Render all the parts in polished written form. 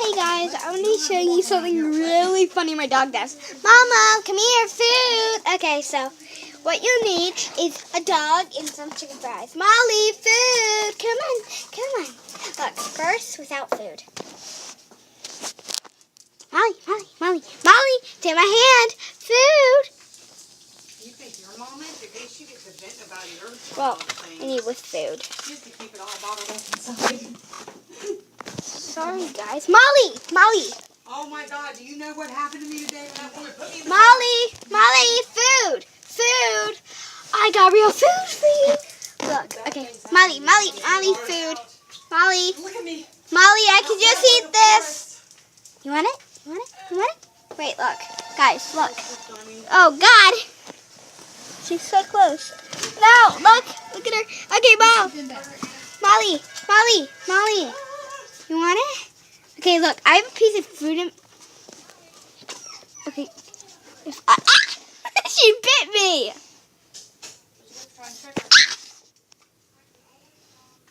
Hey guys, I'm going to be showing you something really funny my dog does. Mama, come here, food. Okay, so what you need is a dog and some chicken fries. Molly, food. Come on, come on. Look, first without food. Molly, take my hand. Food. You think your mom is? At least you get to vent about your Well, thing. I need with food. She used to keep it all bottled up inside. Sorry, guys. Molly. Oh my God! Do you know what happened to me today when that woman put me in the Molly, food. I got real food for you. Look, okay. Molly, food. Molly, Look at me. I can just eat this. You want it? Wait, look. Guys, look. Oh, God. She's so close. No, look at her. Okay, Molly. You want it? Okay, look. I have a piece of fruit in... Okay. She bit me.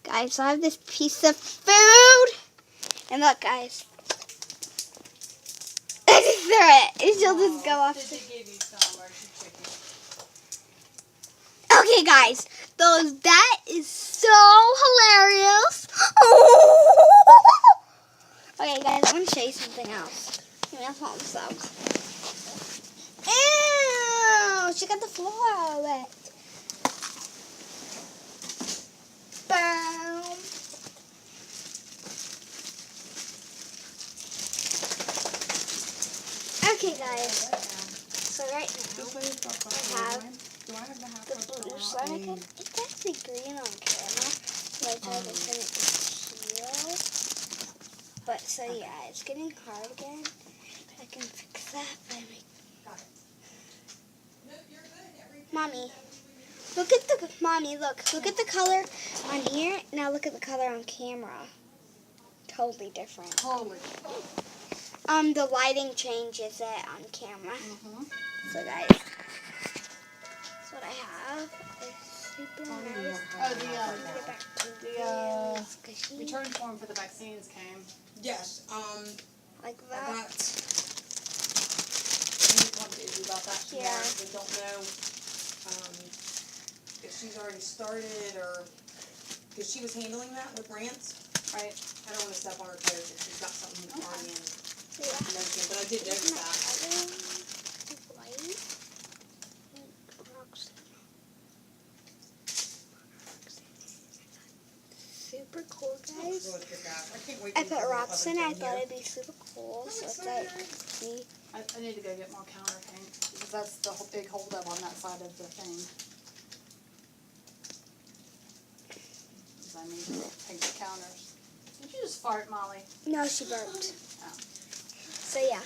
Guys, I have this piece of food. And look, guys. I just threw it. And she'll just go off. Did they give you some or she chicken? Okay, guys. That is so hilarious. Okay, guys, I'm going to show you something else. Give me a thumbs up. Ew, she got the floor all wet. Boom. Okay, guys. So right now, I have the blue slime. It's actually green on camera, so I tried to turn it to teal. But so yeah, it's getting hard again. I can fix that by making. Mommy, look at the color on here. Now look at the color on camera. Totally different. Holy. The lighting changes it on camera. So guys, that's what I have. It's super nice. Oh, the return form for the vaccines came. Yes. Like I that. got. I need to talk to Izzy about that tomorrow. Yeah. We don't know if she's already started or because she was handling that with Rance. Right. I don't want to step on her toes if she's got something already in motion, but I did notice that. Super cool, guys. Really kick ass. I can't wait I to put put rocks in it. I thought here. it'd be super cool. So it's like, see. I need to go get more counter paint because that's the whole big holdup on that side of the thing. Because I need to paint the counters. Did you just fart, Molly? No, she burped. Oh. So yeah.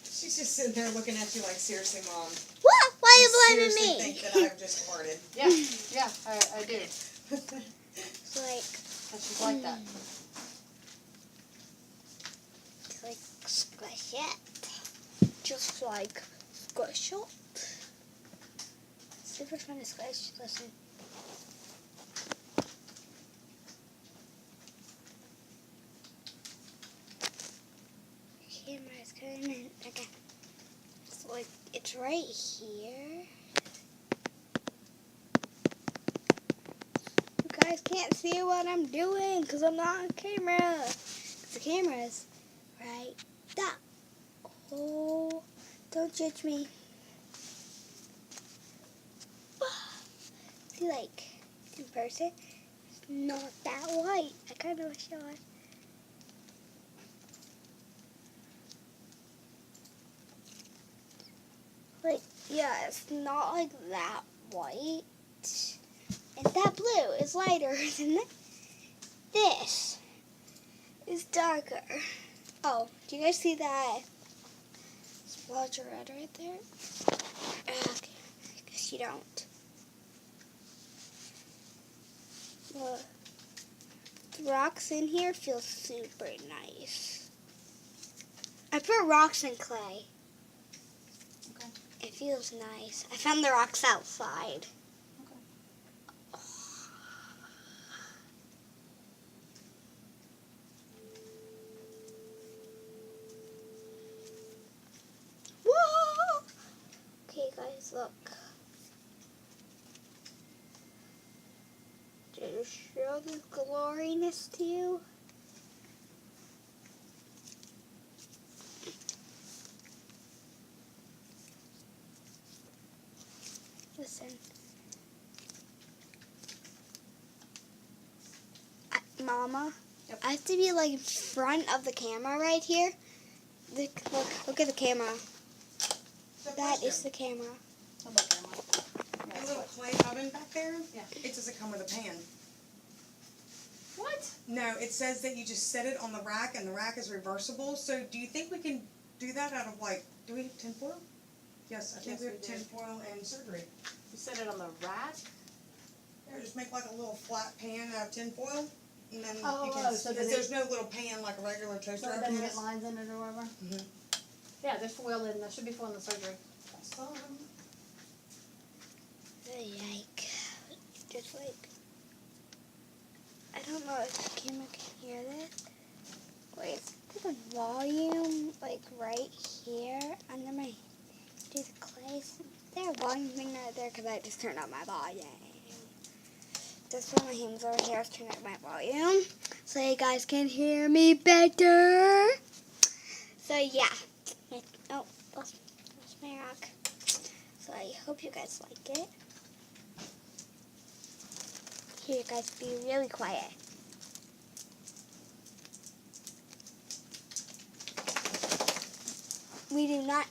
She's just sitting there looking at you like, seriously, Mom. What? Why are you blaming seriously me? think that I've just farted. Yeah, I do. It's like, She's like that. it's like squish it. Just like squish it. Super fun to squish. Listen. Camera's coming in. Okay. So like it's right here. You guys can't see what I'm doing because I'm not on camera. 'Cause the camera's right there. Oh, don't judge me. See, like in person, it's not that white. I kind of wish it was. Like, yeah, it's not like that white. It's that blue. It's lighter than this. It's darker. Oh, do you guys see that splotch of red right there? Okay, I guess you don't. Well, the rocks in here feel super nice. I put rocks and clay. It feels nice. I found the rocks outside. look. Did it show the gloriness to you? Listen. Mama, Yep. I have to be like in front of the camera right here. Look at the camera. That is the camera. Oh, look, Grandma. Yeah, That it's little what- clay oven back there, Yeah. it doesn't come with a pan. What? No, it says that you just set it on the rack and the rack is reversible. So do you think we can do that out of like, do we have tinfoil? Yes, I think Yes, we have we do. tinfoil and surgery. You set it on the rack? There, just make like a little flat pan out of tinfoil. And then Oh, you can, oh, so because that there's no little pan like a regular toaster So it oven doesn't get has. lines in it or whatever? Mhm. Yeah, there's foil in, there should be foil in the surgery. Yike. Just like, I don't know if the camera can hear this. Wait, is the volume like right here under my, do the clay? Is there a volume thing right there? Because I just turned up my volume. Just put my hands over here, turn up my volume so you guys can hear me better. So yeah. Oh, lost my rock. So I hope you guys like it. Here, you guys, be really quiet. We do not.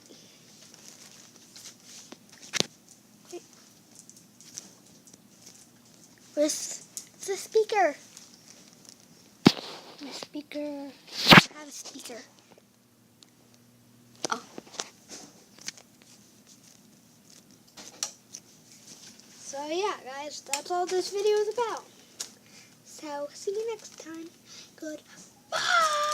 Where's the speaker? My speaker. I have a speaker. Oh. So yeah, guys, that's all this video is about. So see you next time. Goodbye.